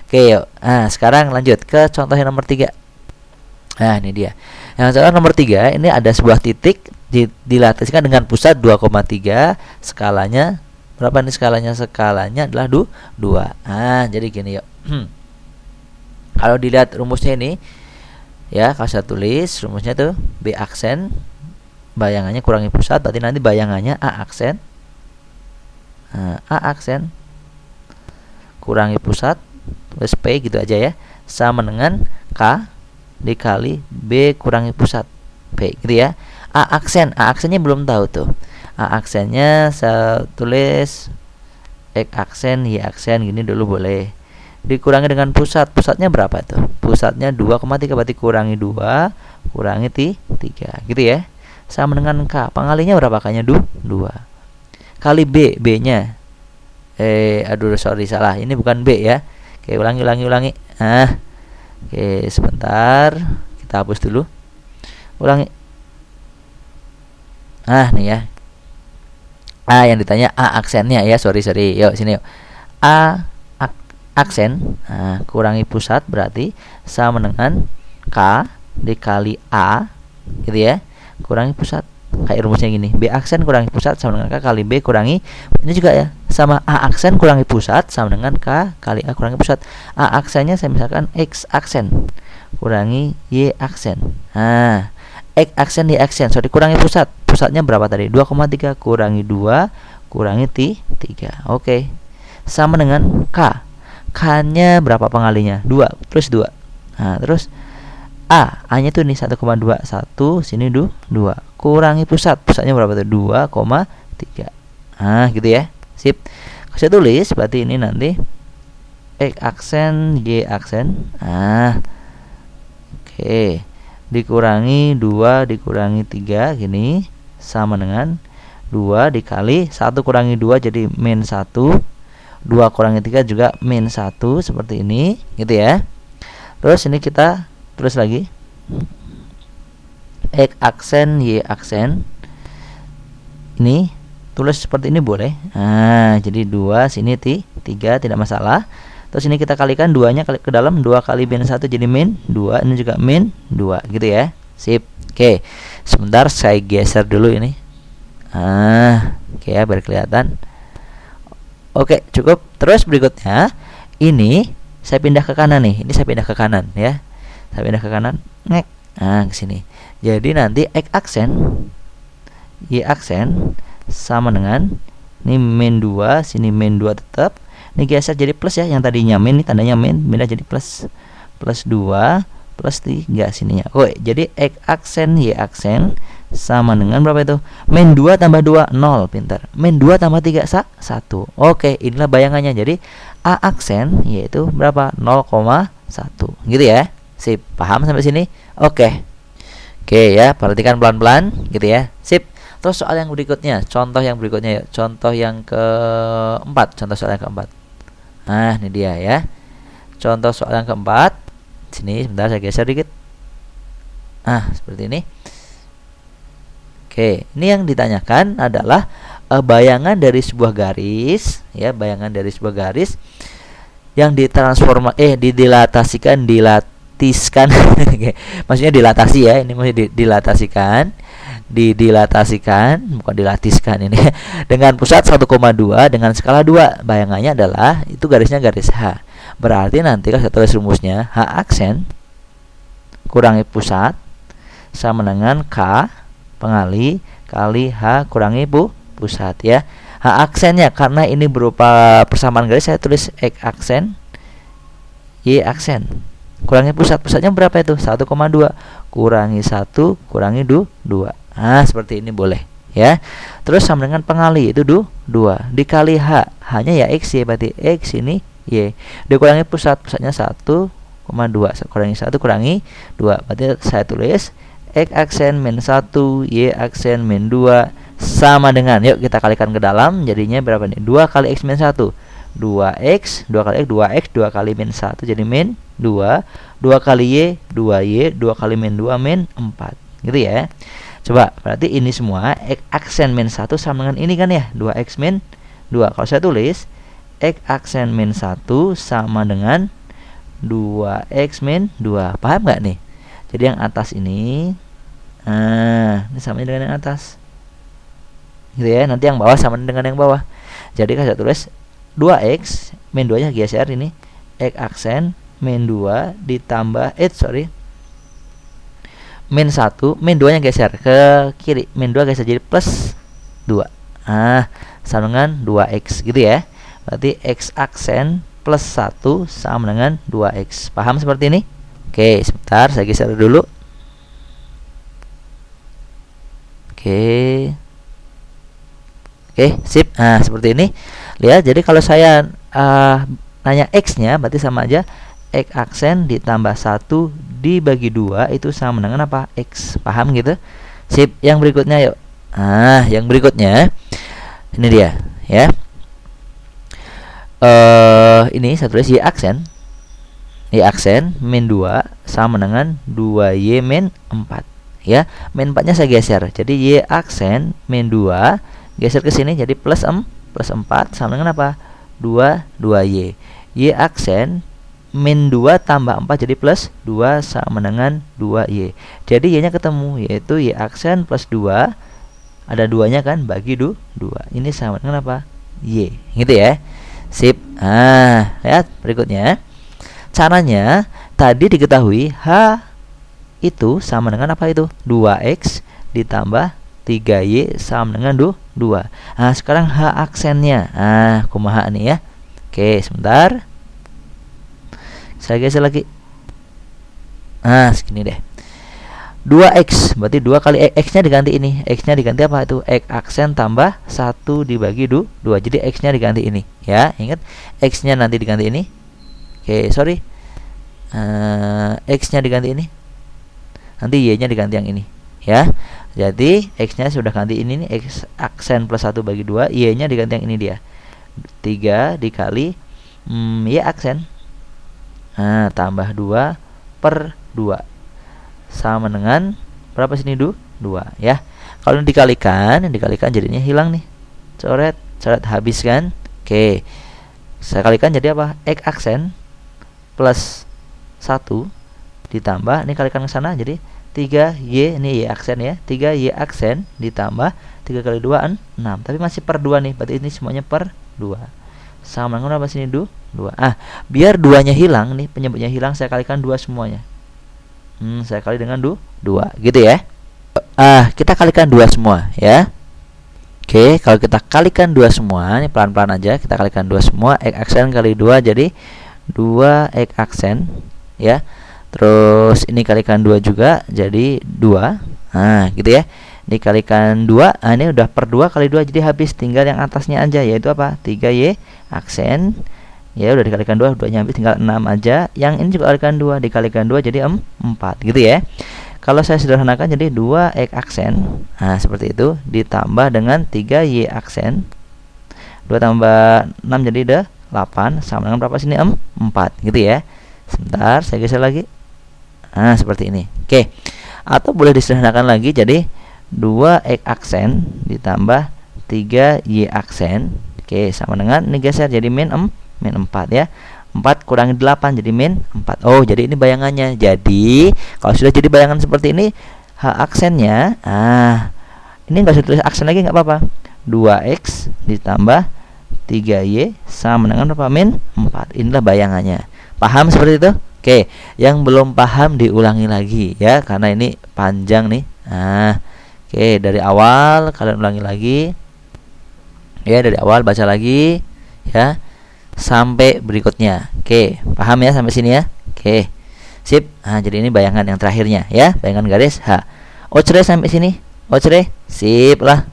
Oke, yuk. Nah, sekarang lanjut ke contoh yang nomor 3. Nah, ini dia. Yang sekarang nomor 3, ini ada sebuah titik dilatihkan dengan pusat 2,3, skalanya berapa nih skalanya? Skalanya adalah 2. Nah, jadi gini yuk. Kalau dilihat rumusnya ini ya, kalau saya tulis rumusnya tuh B aksen, bayangannya kurangi pusat, berarti nanti bayangannya A aksen. Nah, A aksen kurangi pusat, tulis P gitu aja ya, sama dengan K dikali B kurangi pusat P gitu ya. A aksennya belum tahu tuh. A aksennya saya tulis X aksen, Y aksen gini dulu boleh. Dikurangi dengan pusatnya berapa tuh? Pusatnya 2,3, berarti kurangi 2 kurangi 3 gitu ya. Sama dengan K, pengalinya berapa? K-nya 2 kali B nya aduh sorry salah, ini bukan B ya. Oke, ulangi. Oke, sebentar, kita hapus dulu, ulangi. Nih ya, yang ditanya A aksennya ya, sorry yuk sini yuk. A aksen kurangi pusat berarti sama dengan K dikali A gitu ya, kurangi pusat. Kayak rumusnya gini, B aksen kurangi pusat sama dengan K kali B kurangi, ini juga ya, sama A aksen kurangi pusat sama dengan K kali A kurangi pusat. A aksennya saya misalkan X aksen kurangi Y aksen. X aksen Y aksen, sorry, kurangi pusatnya berapa tadi? 2,3 kurangi 2 kurangi 3. Oke. Sama dengan K nya berapa pengalinya? 2 plus 2. Terus A-nya tuh nih 1,2, 1 sini 2 kurangi pusatnya berapa tuh? 2,3. Gitu ya. Sip. Saya tulis berarti ini nanti X aksen Y aksen. Oke. Dikurangi 2 dikurangi 3 gini sama dengan 2 dikali 1 kurangi 2 jadi min 1, 2 kurangi 3 juga min 1, seperti ini gitu ya. Terus ini kita tulis lagi X aksen Y aksen, ini tulis seperti ini boleh. Jadi 2 sini 3 tidak masalah. Terus ini kita kalikan 2-nya ke dalam, 2 kali min 1 jadi min 2, ini juga min 2 gitu ya. Sip. Oke, sebentar saya geser dulu ini. Oke ya, biar kelihatan. Oke, cukup. Terus berikutnya ini saya pindah ke kanan nih. Ini saya pindah ke kanan ya. Saya pindah ke kanan, ngek. Ke sini. Jadi nanti X aksen Y aksen sama dengan ini min 2, sini min 2 tetap. Ini geser jadi plus ya, yang tadinya min, ini tandanya min, pindah jadi plus 2 plus 3 sininya. Oke, jadi X aksen Y aksen sama dengan berapa itu? Min 2 tambah 2, 0, pintar. Min 2 tambah 3, 1. Oke, inilah bayangannya. Jadi A aksen yaitu berapa? 0,1 gitu ya. Sip, paham sampai sini? Oke ya, perhatikan pelan-pelan gitu ya. Sip. Terus soal yang berikutnya, contoh yang berikutnya ya. Contoh yang keempat, soal yang keempat. Ini dia ya. Contoh soal yang keempat. Sini sebentar saya geser dikit. Seperti ini. Oke, ini yang ditanyakan adalah bayangan dari sebuah garis ya, bayangan dari sebuah garis yang dilatiskan maksudnya dilatasi ya, ini maksudnya dilatasikan bukan dilatiskan ini dengan pusat 1,2 dengan skala 2. Bayangannya adalah itu garisnya garis H. Berarti nanti kalau saya tulis rumusnya H aksen kurangi pusat sama dengan K pengali kali H kurangi pusat ya. H aksennya karena ini berupa persamaan garis, saya tulis X aksen Y aksen kurangi pusatnya berapa itu? 1,2 kurangi 1 kurangi 2. Seperti ini boleh ya. Terus sama dengan pengali itu 2 dikali H nya ya X Y, berarti X ini Y dikurangi pusatnya 1,2 kurangi 1 kurangi 2, berarti saya tulis X aksen min 1 Y aksen min 2 sama dengan, yuk kita kalikan ke dalam, jadinya berapa nih? 2 kali X min 1 2x 2 kali X 2x 2 kali min 1 jadi min 2 kali Y 2Y 2 kali min 2 min 4 gitu ya. Coba berarti ini semua X aksen min 1 sama dengan ini kan ya, 2x min 2. Kalau saya tulis X aksen min 1 sama dengan 2x min 2. Paham nggak nih? Jadi yang atas ini, ini sama dengan yang atas, gitu ya. Nanti yang bawah sama dengan yang bawah. Jadi saya tulis 2x min 2 nya geser ini, x aksen min 2 ditambah min 1, min 2 nya geser ke kiri, min 2 geser jadi plus 2. Sama dengan 2x, gitu ya. Berarti x aksen plus 1 sama dengan 2x. Paham seperti ini? Oke, sebentar saya geser dulu. Oke, sip. Seperti ini. Lihat, jadi kalau saya nanya x-nya, berarti sama aja x aksen ditambah 1 dibagi 2 itu sama dengan apa? X. Paham gitu? Sip. Yang berikutnya yuk. Yang berikutnya ini dia, ya. Ini saya tulis y aksen min 2 sama dengan 2y min 4, ya. Min 4 nya saya geser, jadi y aksen min 2 geser ke sini jadi plus 4 sama dengan apa? 2y. Y aksen min 2 tambah 4 jadi plus 2 sama dengan 2y. Jadi y nya ketemu, yaitu y aksen plus 2, ada 2 nya kan, bagi 2. Ini sama dengan apa? Y, gitu ya. Sip. Lihat berikutnya. Caranya tadi diketahui H itu sama dengan apa itu? 2x ditambah 3y sama dengan 2. Sekarang H aksennya. Kumaha nih ya. Oke, sebentar. Saya geser lagi. Segini deh. 2x berarti 2 kali x-nya diganti ini. X-nya diganti apa itu? X aksen tambah 1 dibagi 2. Jadi x-nya diganti ini, ya. Ingat, x-nya nanti diganti ini. Oke, sorry. X-nya diganti ini. Nanti y-nya diganti yang ini, ya. Jadi x-nya sudah ganti ini nih, x aksen plus 1 bagi 2, y-nya diganti yang ini dia. 3 dikali y aksen tambah 2 per 2 sama dengan berapa sini? 2, ya. Kalau dikalikan jadinya hilang nih. Coret habis kan? Oke. Saya kalikan jadi apa? X aksen plus 1 ditambah, ini kalikan ke sana jadi 3y, ini y aksen ya. 3y aksen ditambah 3 kali 2 6. Tapi masih per 2 nih. Berarti ini semuanya per 2. Sama dengan apa sini? 2. Biar 2-nya hilang nih, penyebutnya hilang, saya kalikan 2 semuanya. Saya kali dengan 2, gitu ya. Kita kalikan 2 semua, ya. Oke, kalau kita kalikan 2 semua, ini pelan-pelan aja, kita kalikan 2 semua, x aksen kali 2 jadi 2x aksen, ya. Terus ini kalikan 2 juga jadi 2. Gitu ya. Dikalikan 2, ini udah per 2 kali 2 jadi habis, tinggal yang atasnya aja, yaitu apa? 3y aksen. Ya udah dikalikan 2, 2 nya habis, tinggal 6 aja. Yang ini juga kalikan 2, dikalikan 2 jadi 4, gitu ya. Kalau saya sederhanakan jadi 2x aksen, seperti itu, ditambah dengan 3y aksen. 2 tambah 6 jadi 8, sama dengan berapa sini? 4, gitu ya. Sebentar, saya geser lagi. Seperti ini. Oke. Atau boleh disederhanakan lagi jadi 2x aksen ditambah 3y aksen. Oke, sama dengan ini geser jadi min 4, ya. 4 kurangi 8 jadi min 4. Oh, jadi ini bayangannya. Jadi kalau sudah jadi bayangan seperti ini, H aksennya, ini nggak usah tulis aksen lagi, nggak apa-apa. 2x ditambah 3y sama dengan berapa? Min 4. Inilah bayangannya. Paham seperti itu? Oke, yang belum paham diulangi lagi, ya, karena ini panjang nih. Oke, dari awal kalian ulangi lagi. Ya, dari awal baca lagi, ya, sampai berikutnya. Oke, paham ya sampai sini ya? Oke. Sip. Jadi ini bayangan yang terakhirnya, ya, bayangan garis H. Ocre sampai sini. Ocre. Sip lah.